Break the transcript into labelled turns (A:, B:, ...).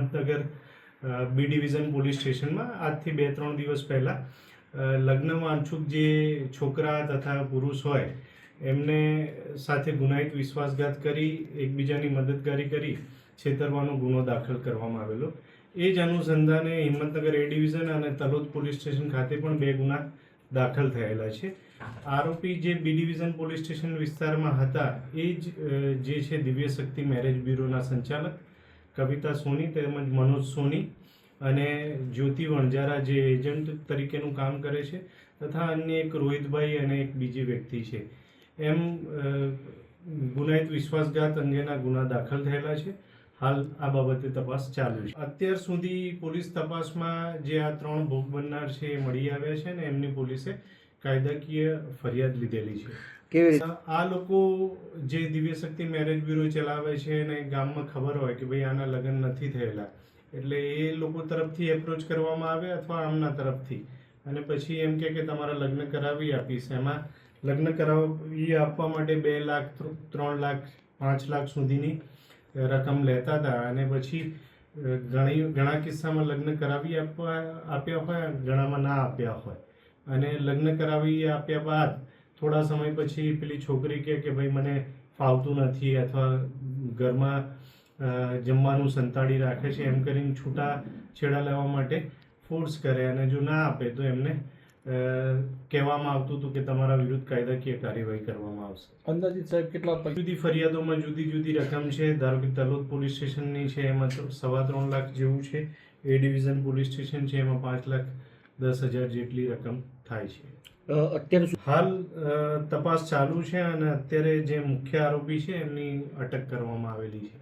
A: Himmatnagar B division police સ્ટેશનમાં આજથી 2-3 દિવસ પહેલાં લગ્ન વાંછુક જે છોકરા તથા પુરુષ હોય એમને સાથે ગુનાહિત વિશ્વાસઘાત કરી એકબીજાની મદદગારી કરી છેતરવાનો ગુનો દાખલ કરવામાં આવેલો. એ જ અનુસંધાને હિંમતનગર એ ડિવિઝન અને તલોદ પોલીસ સ્ટેશન ખાતે પણ 2 ગુના દાખલ થયેલા છે. આરોપી જે બી ડિવિઝન પોલીસ સ્ટેશન વિસ્તારમાં હતા એ જ જે છે દિવ્ય શક્તિ મેરેજ બ્યુરોના સંચાલક કવિતા સોની તેમજ મનોજ સોની અને જ્યોતિ વણજારા જે એજન્ટ તરીકેનું કામ કરે છે તથા અન્ય એક રોહિતભાઈ અને એક બીજી વ્યક્તિ છે. એમ ગુનાહિત વિશ્વાસઘાત અંગેના ગુના દાખલ થયેલા છે. હાલ આ બાબતે તપાસ ચાલુ છે. અત્યાર સુધી પોલીસ તપાસમાં જે આ 3 ભોગ બનનાર છે એ મળી આવ્યા છે અને એમની પોલીસે કાયદાકીય ફરિયાદ લીધેલી છે. કેવી રીતે આ લોકો જે દિવ્ય શક્તિ મેરેજ બ્યુરો ચલાવે છે અને ગામમાં ખબર હોય કે ભાઈ આના લગ્ન નથી થયેલા એટલે એ લોકો તરફથી એપ્રોચ કરવામાં આવે અથવા આમના તરફથી અને પછી એમ કે તમારા લગ્ન કરાવી આપીશ. એમાં લગ્ન કરાવી આપવા માટે 2 લાખ 3 લાખ 5 લાખ સુધીની રકમ લેતા હતા અને પછી ઘણા કિસ્સામાં લગ્ન કરાવી આપ્યા હોય, ઘણામાં ના આપ્યા હોય અને લગ્ન કરાવી આપ્યા બાદ થોડા સમય પછી પેલી છોકરી કે ભાઈ મને ફાવતું નથી અથવા ઘરમાં જમવાનું સંતાડી રાખે છે એમ કરીને છૂટા છેડા લેવા માટે ફોર્સ કરે અને જો ના આપે તો એમને કહેવામાં આવતું હતું કે તમારા વિરુદ્ધ કાયદાકીય કાર્યવાહી કરવામાં આવશે.
B: અંદાજિત સાહેબ કેટલા
A: જુદી ફરિયાદોમાં જુદી જુદી રકમ છે. ધારો કે તલોદ પોલીસ સ્ટેશનની છે એમાં 3.25 લાખ જેવું છે. એ ડિવિઝન પોલીસ સ્ટેશન છે એમાં 5,10,000 જેટલી રકમ થાય છે.
B: અત્યારે
A: હાલ તપાસ ચાલુ છે અને અત્યારે જે મુખ્ય આરોપી છે એમની અટક કરવામાં આવેલી છે.